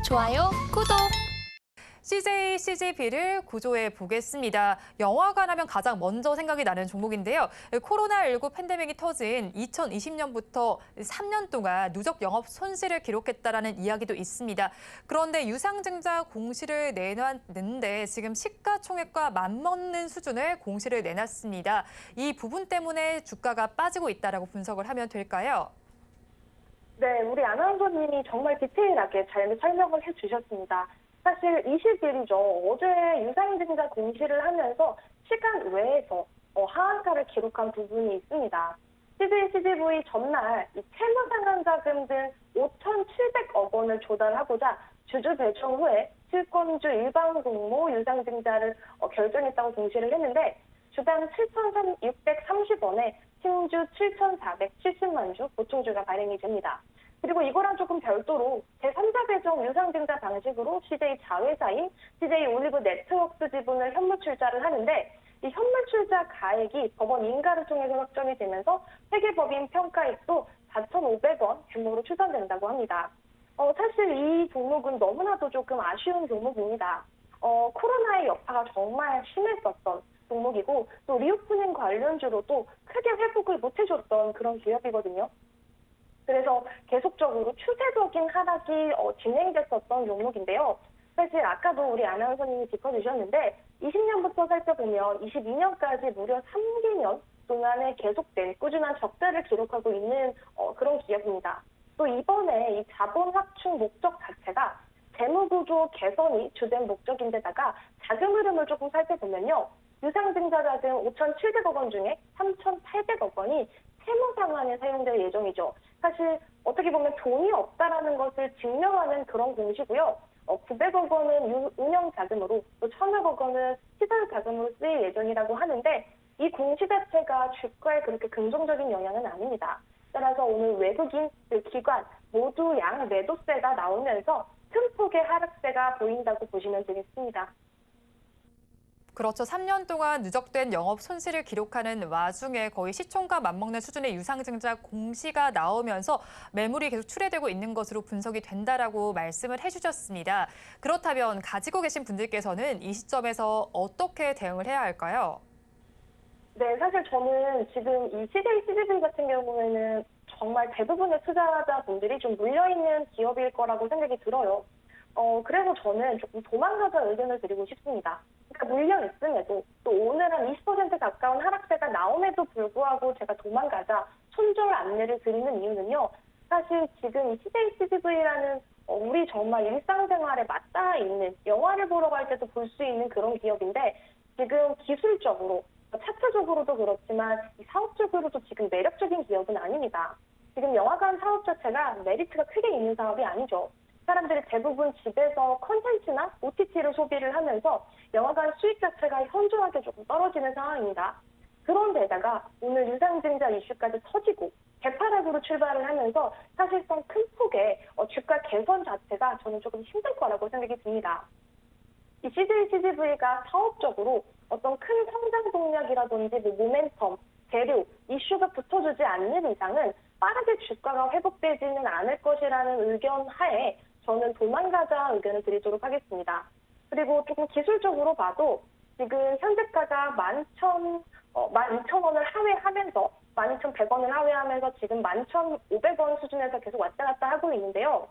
좋아요, 구독! CJ, CGV를 구조해 보겠습니다. 영화관 하면 가장 먼저 생각이 나는 종목인데요. 코로나19 팬데믹이 터진 2020년부터 3년 동안 누적 영업 손실을 기록했다라는 이야기도 있습니다. 그런데 유상증자 공시를 내놨는데 지금 시가총액과 맞먹는 수준의 공시를 내놨습니다. 이 부분 때문에 주가가 빠지고 있다라고 분석을 하면 될까요? 네, 우리 아나운서님이 정말 디테일하게 잘 설명을 해주셨습니다. 사실 20일이죠. 어제 유상증자 공시를 하면서 시간 외에서 하한가를 기록한 부분이 있습니다. CJ, CGV 전날 이 채무상환자금 등 5,700억 원을 조달하고자 주주 배정 후에 실권주 일반 공모 유상증자를 결정했다고 공시를 했는데 주당 7,630원에 신주 7,470만 주 보충주가 발행이 됩니다. 그리고 이거랑 조금 별도로 제3자 배정 유상증자 방식으로 CJ 자회사인 CJ 올리브 네트워크스 지분을 현물 출자를 하는데 이 현물 출자 가액이 법원 인가를 통해서 확정이 되면서 회계법인 평가액도 4,500원 규모로 추산된다고 합니다. 사실 이 종목은 너무나도 조금 아쉬운 종목입니다. 코로나의 여파가 정말 심했었던 종목이고 또 리오프닝 관련주로도 크게 회복을 못 해줬던 그런 기업이거든요. 그래서 계속적으로 추세적인 하락이 진행됐었던 종목인데요. 사실 아까도 우리 아나운서님이 짚어주셨는데 20년부터 살펴보면 22년까지 무려 3개년 동안에 계속된 꾸준한 적자를 기록하고 있는 그런 기업입니다. 또 이번에 이 자본 확충 목적 자체가 재무구조 개선이 주된 목적인데다가 자금 흐름을 조금 살펴보면요. 유상증자 자금 5,700억 원 중에 3,800억 원이 채무 상환에 사용될 예정이죠. 사실 어떻게 보면 돈이 없다라는 것을 증명하는 그런 공시고요. 900억 원은 운영 자금으로 또 1,000억 원은 시설 자금으로 쓰일 예정이라고 하는데 이 공시 자체가 주가에 그렇게 긍정적인 영향은 아닙니다. 따라서 오늘 외국인, 기관 모두 양 매도세가 나오면서 큰 폭의 하락세가 보인다고 보시면 되겠습니다. 그렇죠. 3년 동안 누적된 영업 손실을 기록하는 와중에 거의 시총과 맞먹는 수준의 유상증자 공시가 나오면서 매물이 계속 출회되고 있는 것으로 분석이 된다라고 말씀을 해주셨습니다. 그렇다면 가지고 계신 분들께서는 이 시점에서 어떻게 대응을 해야 할까요? 네, 사실 저는 지금 이 CJ, CGV 같은 경우에는 정말 대부분의 투자자분들이 좀 물려있는 기업일 거라고 생각이 들어요. 그래서 저는 조금 도망가자 의견을 드리고 싶습니다. 그러니까 물려 있음에도 또 오늘 한 20% 가까운 하락세가 나옴에도 불구하고 제가 도망가자 손절 안내를 드리는 이유는요. 사실 지금 이 CJ, CGV라는 우리 정말 일상생활에 맞닿아 있는 영화를 보러 갈 때도 볼 수 있는 그런 기업인데 지금 기술적으로 차트적으로도 그렇지만 이 사업적으로도 지금 매력적인 기업은 아닙니다. 지금 영화관 사업 자체가 메리트가 크게 있는 사업이 아니죠. 사람들이 대부분 집에서 컨텐츠나 OTT를 소비를 하면서 영화관 수익 자체가 현저하게 조금 떨어지는 상황입니다. 그런데다가 오늘 유상증자 이슈까지 터지고 개파락으로 출발을 하면서 사실상 큰 폭의 주가 개선 자체가 저는 조금 힘들 거라고 생각이 듭니다. 이 CJ, CGV가 사업적으로 어떤 큰 성장 동력이라든지 모멘텀, 재료, 이슈가 붙어주지 않는 이상은 빠르게 주가가 회복되지는 않을 것이라는 의견 하에 저는 도망가자 의견을 드리도록 하겠습니다. 그리고 조금 기술적으로 봐도 지금 현재가가 12,000원을 하회하면서 12,100원을 하회하면서 지금 11,500원 수준에서 계속 왔다 갔다 하고 있는데요.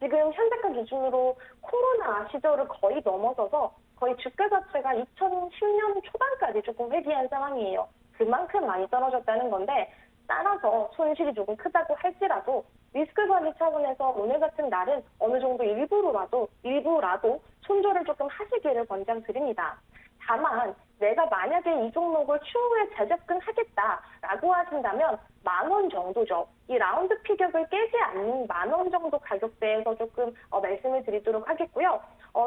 지금 현재가 기준으로 코로나 시절을 거의 넘어서서 거의 주가 자체가 2010년 초반까지 조금 회귀한 상황이에요. 그만큼 많이 떨어졌다는 건데 따라서 손실이 조금 크다고 할지라도 리스크 관리 차원에서 오늘 같은 날은 어느 정도 일부라도 손절을 조금 하시기를 권장드립니다. 다만 내가 만약에 이 종목을 추후에 재접근하겠다라고 하신다면 10,000원 정도죠. 이 라운드 피격을 깨지 않는 10,000원 정도 가격대에서 조금 말씀을 드리도록 하겠고요.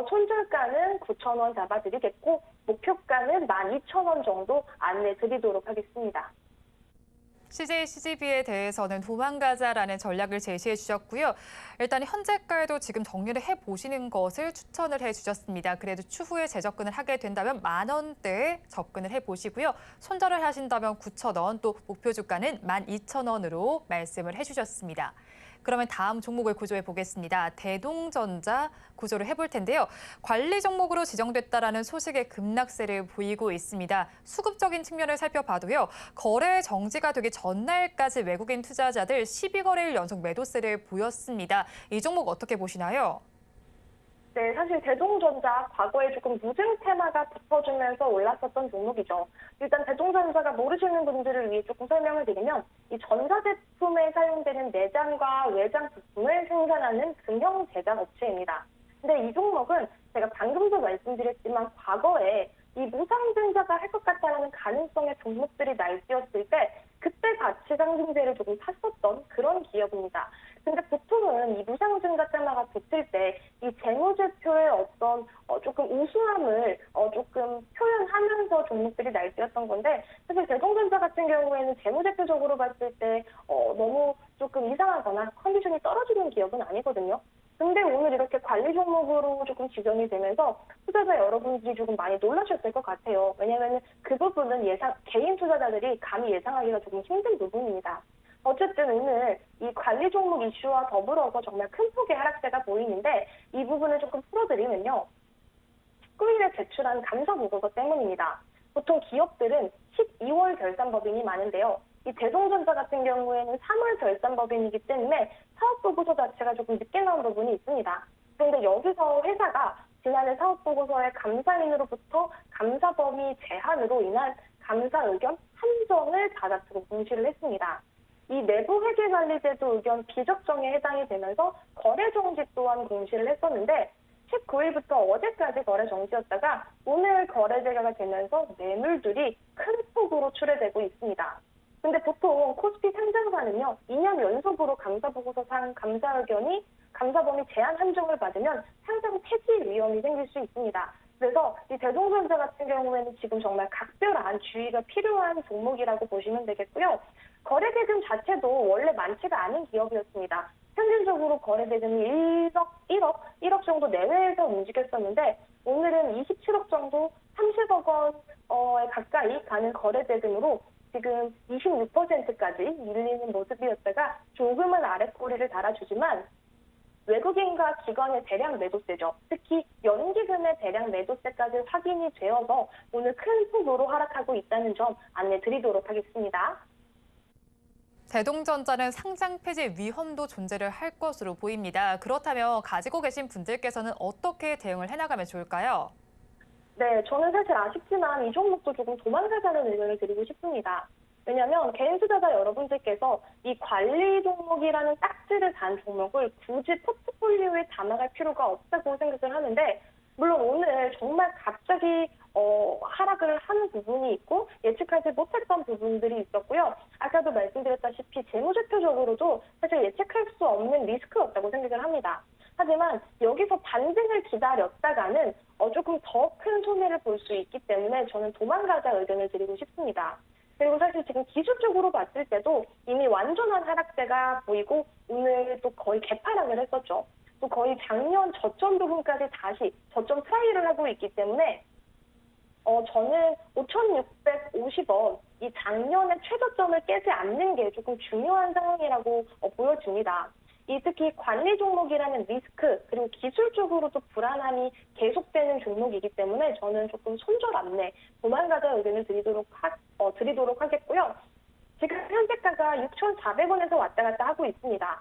손절가는 9,000원 잡아드리겠고 목표가는 12,000원 정도 안내 드리도록 하겠습니다. CJ, CGV에 대해서는 도망가자라는 전략을 제시해 주셨고요. 일단 현재가에도 지금 정리를 해보시는 것을 추천을 해주셨습니다. 그래도 추후에 재접근을 하게 된다면 10,000원대에 접근을 해보시고요. 손절을 하신다면 9,000원, 또 목표 주가는 12,000원으로 말씀을 해주셨습니다. 그러면 다음 종목을 구조해 보겠습니다. 대동전자 구조를 해볼 텐데요. 관리 종목으로 지정됐다라는 소식에 급락세를 보이고 있습니다. 수급적인 측면을 살펴봐도요. 거래 정지가 되기 전날까지 외국인 투자자들 12거래일 연속 매도세를 보였습니다. 이 종목 어떻게 보시나요? 네, 사실 대동전자 과거에 조금 무증 테마가 붙어주면서 올랐었던 종목이죠. 일단 대동전자가 모르시는 분들을 위해 조금 설명을 드리면 이 전자제품에 사용되는 내장과 외장 부품을 생산하는 금형 제작 업체입니다. 근데 이 종목은 제가 방금도 말씀드렸지만 과거에 이 무상증자가 할 것 같다라는 가능성의 종목들이 날뛰었을 때 그때 가치 상승세를 조금 탔었던 그런 기업입니다. 근데 보통은 이 무상증자 테마가 붙을 때 이 재무제표의 어떤 조금 우수함을 조금 표현하면서 종목들이 날뛰었던 건데 사실 대동전자 같은 경우에는 재무제표적으로 봤을 때 너무 조금 이상하거나 컨디션이 떨어지는 기업은 아니거든요. 근데 오늘 이렇게 관리 종목으로 조금 지정이 되면서 투자자 여러분들이 조금 많이 놀라셨을 것 같아요. 왜냐하면 그 부분은 개인 투자자들이 감히 예상하기가 조금 힘든 부분입니다. 어쨌든 오늘 이 관리 종목 이슈와 더불어서 정말 큰 폭의 하락세가 보이는데 이 부분을 조금 풀어드리면요. 19일에 제출한 감사 보고서 때문입니다. 보통 기업들은 12월 결산법인이 많은데요. 이 대동전자 같은 경우에는 3월 결산법인이기 때문에 사업보고서 자체가 조금 늦게 나온 부분이 있습니다. 그런데 여기서 회사가 지난해 사업보고서의 감사인으로부터 감사 범위 제한으로 인한 감사 의견 한정을 받았다고 공시를 했습니다. 이 내부 회계관리제도 의견 비적정에 해당이 되면서 거래 정지 또한 공시를 했었는데 19일부터 어제까지 거래 정지였다가 오늘 거래 재개가 되면서 매물들이 큰 폭으로 출회되고 있습니다. 근데 보통 코스피 상장사는요, 2년 연속으로 감사보고서 상 감사 의견이 감사 범위 제한 한정을 받으면 상장 폐지 위험이 생길 수 있습니다. 그래서 이 대동전자 같은 경우에는 지금 정말 각별한 주의가 필요한 종목이라고 보시면 되겠고요. 거래대금 자체도 원래 많지가 않은 기업이었습니다. 평균적으로 거래대금이 1억 정도 내외에서 움직였었는데 오늘은 27억 정도 30억 원에 가까이 가는 거래대금으로 지금 26%까지 밀리는 모습이었다가 조금은 아랫꼬리를 달아주지만 외국인과 기관의 대량 매도세죠. 특히 연기금의 대량 매도세까지 확인이 되어서 오늘 큰 폭으로 하락하고 있다는 점 안내 드리도록 하겠습니다. 대동전자는 상장 폐지 위험도 존재를 할 것으로 보입니다. 그렇다면 가지고 계신 분들께서는 어떻게 대응을 해나가면 좋을까요? 네, 저는 사실 아쉽지만 이 종목도 조금 도망가자는 의견을 드리고 싶습니다. 왜냐하면 개인 투자자 여러분들께서 이 관리 종목이라는 딱지를 단 종목을 굳이 포트폴리오에 담아갈 필요가 없다고 생각을 하는데 물론 오늘 정말 갑자기 하락을 하는 부분이 있고 예측하지 못했던 부분들이 있었고요. 아까도 말씀드렸다시피 재무제표적으로도 사실 예측할 수 없는 리스크였다고 생각을 합니다. 하지만 여기서 반등을 기다렸다가는 조금 더 큰 손해를 볼 수 있기 때문에 저는 도망가자 의견을 드리고 싶습니다. 그리고 사실 지금 기술적으로 봤을 때도 이미 완전한 하락세가 보이고 오늘 또 거의 개파락을 했었죠. 또 거의 작년 저점 부분까지 다시 저점 트라이를 하고 있기 때문에 저는 5,650원 이 작년의 최저점을 깨지 않는 게 조금 중요한 상황이라고 보여집니다. 이 특히 관리 종목이라는 리스크 그리고 기술적으로도 불안함이 계속되는 종목이기 때문에 저는 조금 손절 안내 도망가자 의견을 드리도록 하겠고요. 지금 현재가가 6,400원에서 왔다 갔다 하고 있습니다.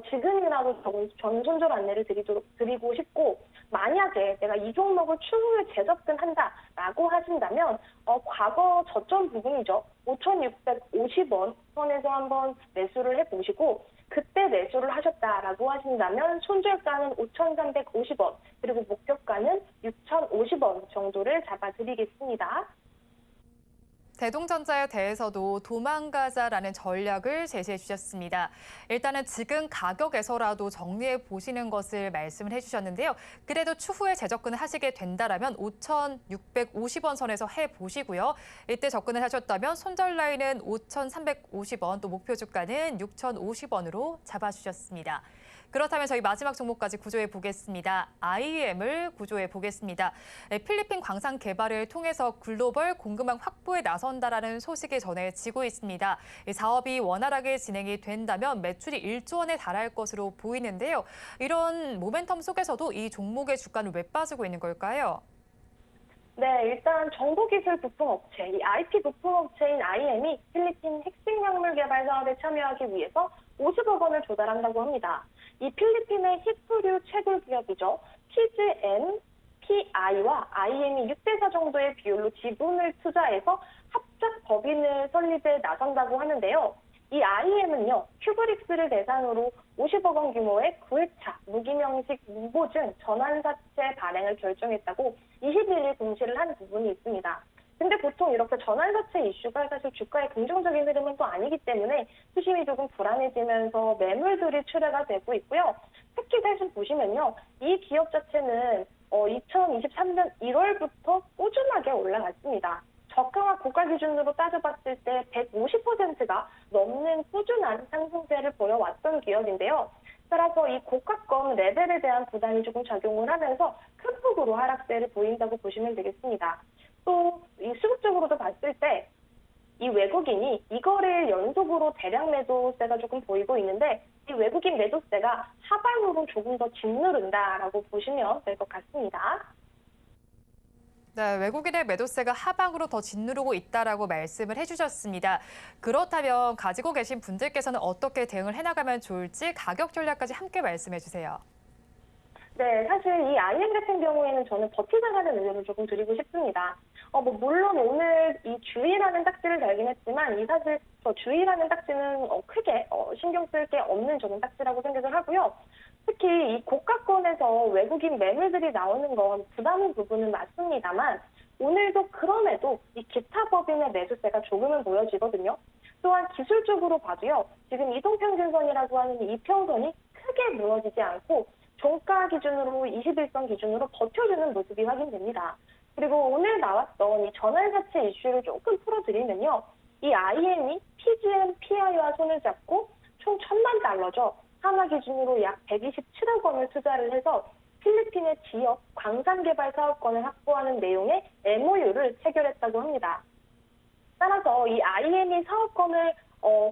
지금이라도 저는 손절 안내를 드리고 싶고 만약에 내가 이 종목을 추후에 재접근한다라고 하신다면 과거 저점 부분이죠. 5,650원 선에서 한번 매수를 해보시고 그때 매수를 하셨다라고 하신다면 손절가는 5,350원 그리고 목표가는 6,050원 정도를 잡아드리겠습니다. 대동전자에 대해서도 도망가자라는 전략을 제시해 주셨습니다. 일단은 지금 가격에서라도 정리해 보시는 것을 말씀을 해주셨는데요. 그래도 추후에 재접근을 하시게 된다면 5,650원 선에서 해보시고요. 이때 접근을 하셨다면 손절 라인은 5,350원, 또 목표 주가는 6,050원으로 잡아주셨습니다. 그렇다면 저희 마지막 종목까지 구조해 보겠습니다. IEM을 구조해 보겠습니다. 필리핀 광산 개발을 통해서 글로벌 공급망 확보에 나선다라는 소식이 전해지고 있습니다. 사업이 원활하게 진행이 된다면 매출이 1조 원에 달할 것으로 보이는데요. 이런 모멘텀 속에서도 이 종목의 주가는 왜 빠지고 있는 걸까요? 네, 일단 정보기술 부품업체, 이 IP 부품업체인 IM이 필리핀 핵심 약물 개발 사업에 참여하기 위해서 50억 원을 조달한다고 합니다. 이 필리핀의 히토류 채굴 기업이죠. PGN, PI와 IM이 6대4 정도의 비율로 지분을 투자해서 합작 법인을 설립에 나선다고 하는데요. 이 IM은요, 큐브릭스를 대상으로 50억 원 규모의 9회차 무기명식 무보증 전환사채 발행을 결정했다고 21일 공시를 한 부분이 있습니다. 근데 보통 이렇게 전환사채 이슈가 사실 주가의 긍정적인 흐름은 또 아니기 때문에 수심이 조금 불안해지면서 매물들이 출회가 되고 있고요. 특히 사실 보시면요, 이 기업 자체는 2023년 1월부터 꾸준하게 올라갔습니다. 저가와 고가 기준으로 따져봤을 때 150%가 넘는 꾸준한 상승세를 보여왔던 기업인데요. 따라서 이 고가권 레벨에 대한 부담이 조금 작용을 하면서 큰 폭으로 하락세를 보인다고 보시면 되겠습니다. 또 이 수급적으로도 봤을 때 이 외국인이 이거를 연속으로 대량 매도세가 조금 보이고 있는데 이 외국인 매도세가 하방으로 조금 더 짓누른다라고 보시면 될 것 같습니다. 네, 외국인의 매도세가 하방으로 더 짓누르고 있다라고 말씀을 해주셨습니다. 그렇다면 가지고 계신 분들께서는 어떻게 대응을 해나가면 좋을지 가격 전략까지 함께 말씀해 주세요. 네, 사실 이 IM 같은 경우에는 저는 버티자라는 의견을 조금 드리고 싶습니다. 물론 오늘 이 주의라는 딱지를 달긴 했지만 이 사실 저 주의라는 딱지는 크게 신경 쓸 게 없는 저는 딱지라고 생각을 하고요. 특히 이 고가권에서 외국인 매물들이 나오는 건 부담인 부분은 맞습니다만 오늘도 그럼에도 이 기타 법인의 매수세가 조금은 보여지거든요. 또한 기술적으로 봐도요. 지금 이동평균선이라고 하는 이 평선이 크게 무너지지 않고 종가 기준으로 21선 기준으로 버텨주는 모습이 확인됩니다. 그리고 오늘 나왔던 이 전환사채 이슈를 조금 풀어드리면요. 이 IM이 PGN, PI와 손을 잡고 총 1,000만 달러죠. 하나 기준으로 약 127억 원을 투자를 해서 필리핀의 지역 광산 개발 사업권을 확보하는 내용의 MOU를 체결했다고 합니다. 따라서 이 IM이 사업권을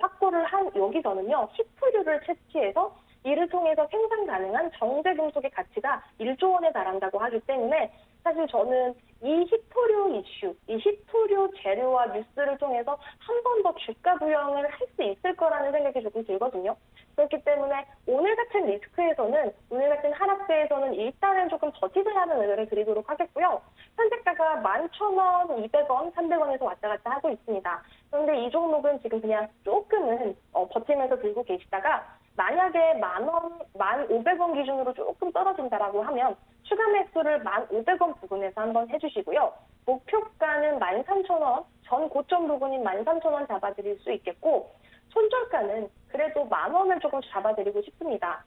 확보를 한 여기서는요. 히토류를 채취해서 이를 통해서 생산 가능한 정제금속의 가치가 1조 원에 달한다고 하기 때문에 사실 저는 이 히토류 이슈, 이 히토류 재료와 뉴스를 통해서 한 번 더 주가 부양을 할 수 있을 거라는 생각이 조금 들거든요. 그렇기 때문에 오늘 같은 리스크에서는, 오늘 같은 하락세에서는 일단은 조금 버티자라는 의견을 드리도록 하겠고요. 현재가가 11,000원, 200원, 300원에서 왔다 갔다 하고 있습니다. 그런데 이 종목은 지금 그냥 조금은 버티면서 들고 계시다가 만약에 10,000원, 1,500원 기준으로 조금 떨어진다라고 하면 추가 매수를 1,500원 부근에서 한번 해주시고요. 목표가는 13,000원, 전 고점 부근인 13,000원 잡아드릴 수 있겠고 손절가는 그래도 10,000원을 조금 잡아드리고 싶습니다.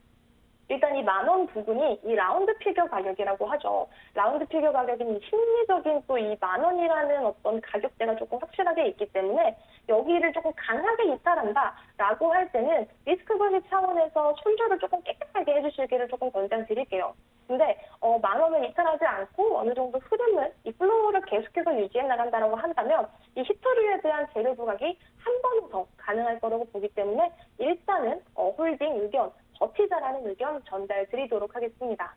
일단 이 10,000원 부근이 이 라운드 피겨 가격이라고 하죠. 라운드 피겨 가격은 심리적인 또 이 10,000원이라는 어떤 가격대가 조금 확실하게 있기 때문에 여기를 조금 강하게 이탈한다라고 할 때는 리스크 관리 차원에서 손절을 조금 깨끗하게 해주시기를 조금 권장드릴게요. 근데 10,000원을 이탈하지 않고 어느 정도 흐름을 이 플로우를 계속해서 유지해 나간다라고 한다면 이 히토류에 대한 재료 부각이 한 번 더 가능할 거라고 보기 때문에 일단은 홀딩 의견, 버티자라는 의견 전달 드리도록 하겠습니다.